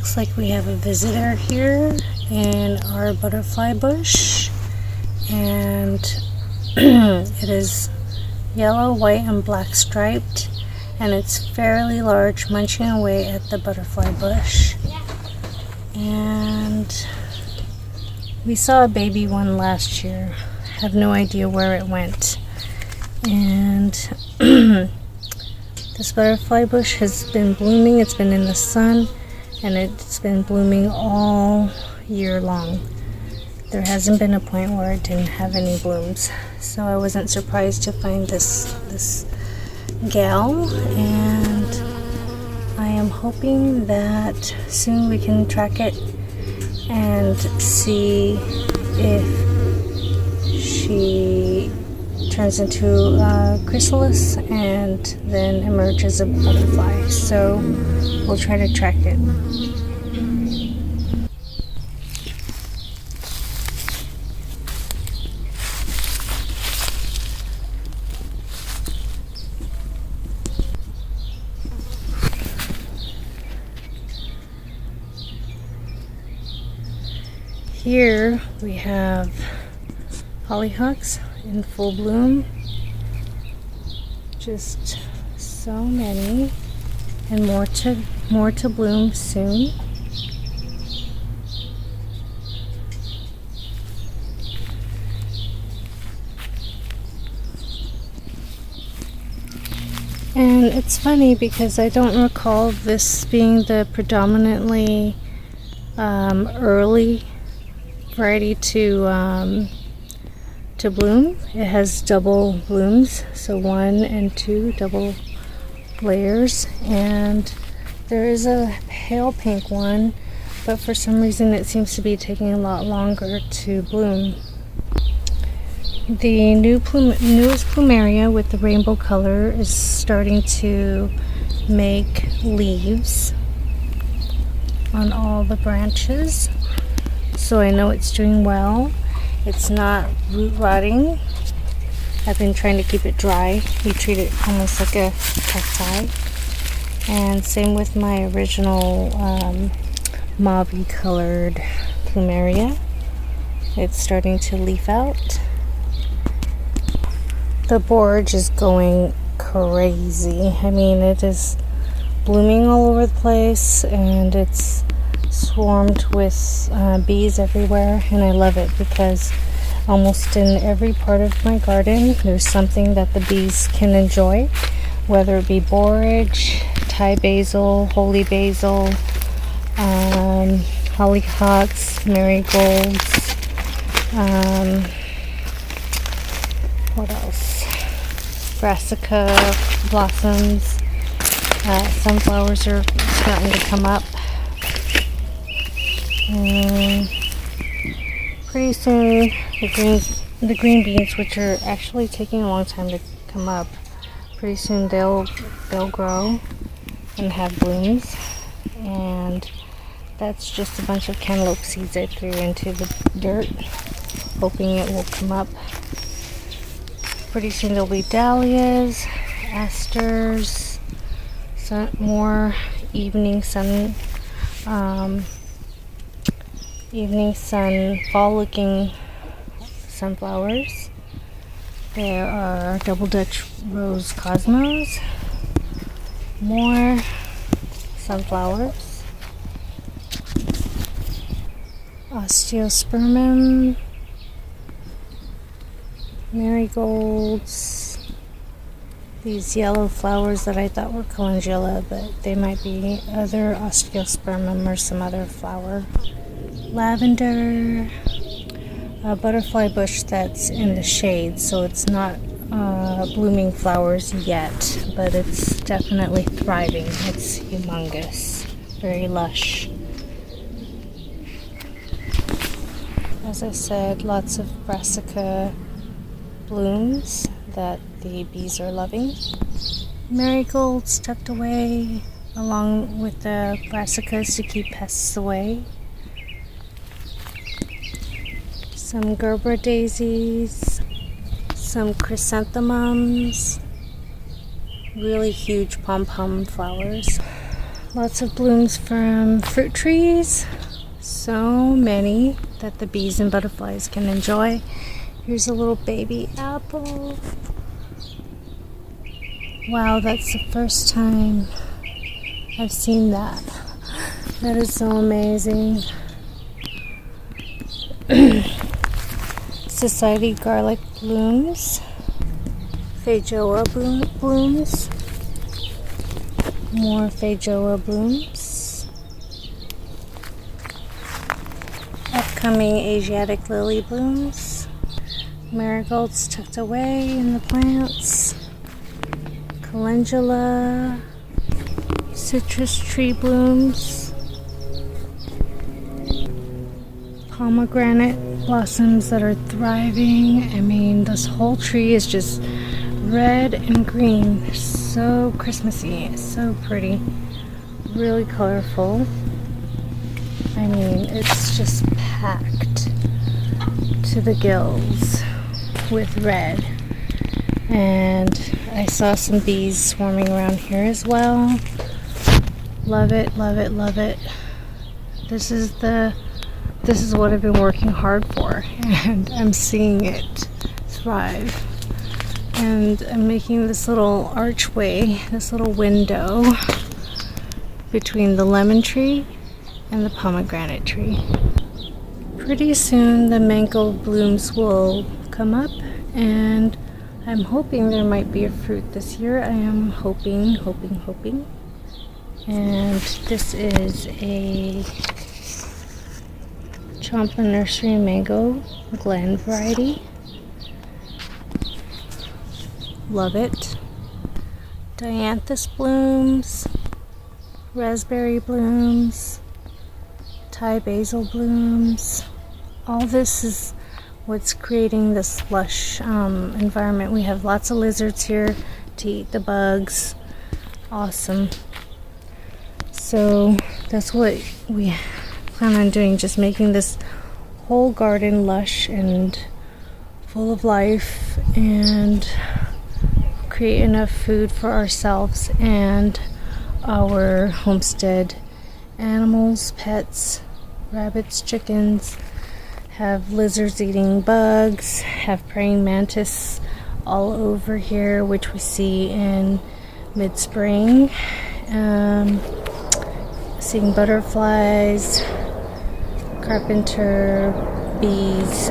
Looks like we have a visitor here in our butterfly bush, and it is yellow, white, and black striped, and it's fairly large, munching away at the butterfly bush. And we saw a baby one last year. Have no idea where it went. And this butterfly bush has been blooming. It's been in the sun, and it's been blooming all year long. There hasn't been a point where it didn't have any blooms. So I wasn't surprised to find this gal, and I am hoping that soon we can track it and see if she turns into a chrysalis and then emerges a butterfly. So we'll try to track it. Here we have hollyhocks in full bloom. Just so many, and more to bloom soon. And it's funny because I don't recall this being the predominantly early variety to bloom. It has double blooms, so 1 and 2 double layers, and there is a pale pink one, but for some reason it seems to be taking a lot longer to bloom. The newest plumeria with the rainbow color is starting to make leaves on all the branches, so I know it's doing well. It's not root rotting. I've been trying to keep it dry. We treat it almost like a cacti. And same with my original mauve colored plumeria. It's starting to leaf out. The borage is going crazy. I mean, it is blooming all over the place, and it's swarmed with bees everywhere, and I love it because almost in every part of my garden there's something that the bees can enjoy, whether it be borage, Thai basil, holy basil, hollyhocks, marigolds, what else, brassica blossoms. Sunflowers are starting to come up. Pretty soon the green beans, which are actually taking a long time to come up, pretty soon they'll grow and have blooms. And that's just a bunch of cantaloupe seeds I threw into the dirt, hoping it will come up. Pretty soon there'll be dahlias, asters, more evening sun fall looking sunflowers. There are double Dutch rose cosmos, more sunflowers, osteospermum, marigolds, these yellow flowers that I thought were calendula, but they might be other osteospermum or some other flower. Lavender, a butterfly bush that's in the shade, so it's not blooming flowers yet, but it's definitely thriving. It's humongous, very lush. As I said, lots of brassica blooms that the bees are loving. Marigolds tucked away along with the brassicas to keep pests away. Some Gerber daisies, some chrysanthemums, really huge pom-pom flowers. Lots of blooms from fruit trees. So many that the bees and butterflies can enjoy. Here's a little baby apple. Wow, that's the first time I've seen that. That is so amazing. Society garlic blooms. Feijoa blooms. More feijoa blooms. Upcoming Asiatic lily blooms. Marigolds tucked away in the plants. Calendula. Citrus tree blooms. Pomegranate blossoms that are thriving. I mean, this whole tree is just red and green. So Christmassy. So pretty. Really colorful. I mean, it's just packed to the gills with red. And I saw some bees swarming around here as well. Love it, love it, love it. This is what I've been working hard for, and I'm seeing it thrive. And I'm making this little archway, this little window between the lemon tree and the pomegranate tree. Pretty soon the mango blooms will come up, and I'm hoping there might be a fruit this year. I am hoping. And this is a Champa Nursery Mango Glen variety. Love it. Dianthus blooms, raspberry blooms, Thai basil blooms. All this is what's creating this lush environment. We have lots of lizards here to eat the bugs. Awesome. So that's what we plan on doing, just making this whole garden lush and full of life, and create enough food for ourselves and our homestead animals, pets, rabbits, chickens, have lizards eating bugs, have praying mantis all over here, which we see in mid-spring. Seeing butterflies, carpenter, bees.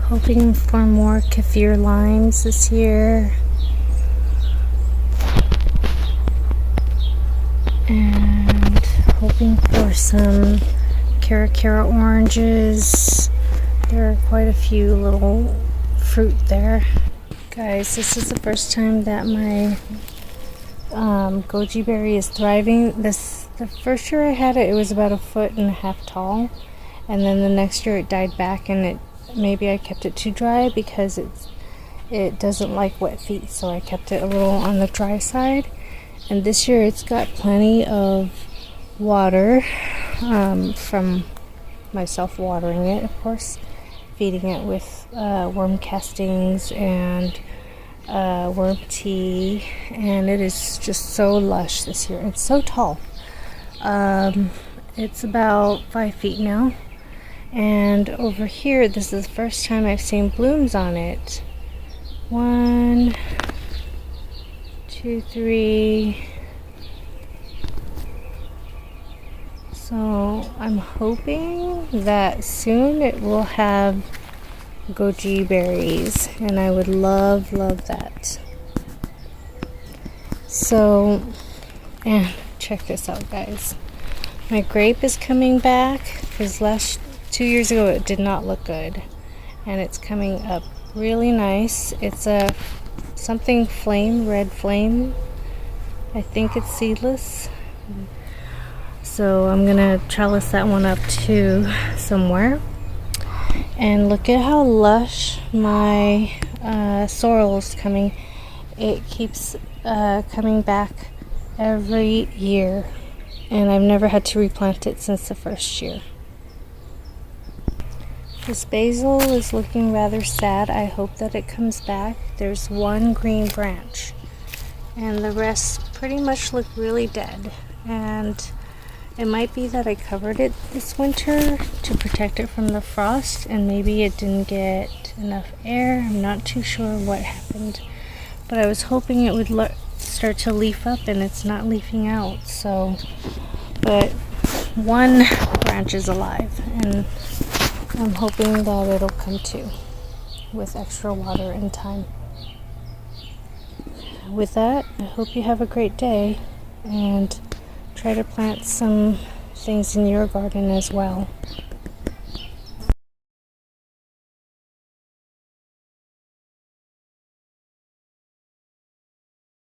Hoping for more kaffir limes this year. And hoping for some cara oranges. There are quite a few little fruit there. Guys, this is the first time that my goji berry is thriving. The first year I had it, it was about 1.5 feet tall, and then the next year it died back, and maybe I kept it too dry because it doesn't like wet feet, so I kept it a little on the dry side. And this year it's got plenty of water from myself watering it, of course, feeding it with worm castings and worm tea, and it is just so lush this year. It's so tall. It's about 5 feet now, and over here, this is the first time I've seen blooms on it. 1, 2, 3. So I'm hoping that soon it will have goji berries, and I would love that. So, and check this out, guys. My grape is coming back, because 2 years ago it did not look good, and it's coming up really nice. It's a something flame, red flame. I think it's seedless. So I'm gonna trellis that one up too somewhere. And look at how lush my sorrel is coming. It keeps coming back every year, and I've never had to replant it since the first year. This basil is looking rather sad. I hope that it comes back. There's one green branch, and the rest pretty much look really dead. And it might be that I covered it this winter to protect it from the frost, and maybe it didn't get enough air. I'm not too sure what happened, but I was hoping it would start to leaf up, and it's not leafing out. So, but one branch is alive, and I'm hoping that it'll come to with extra water and time. With that, I hope you have a great day, and try to plant some things in your garden as well.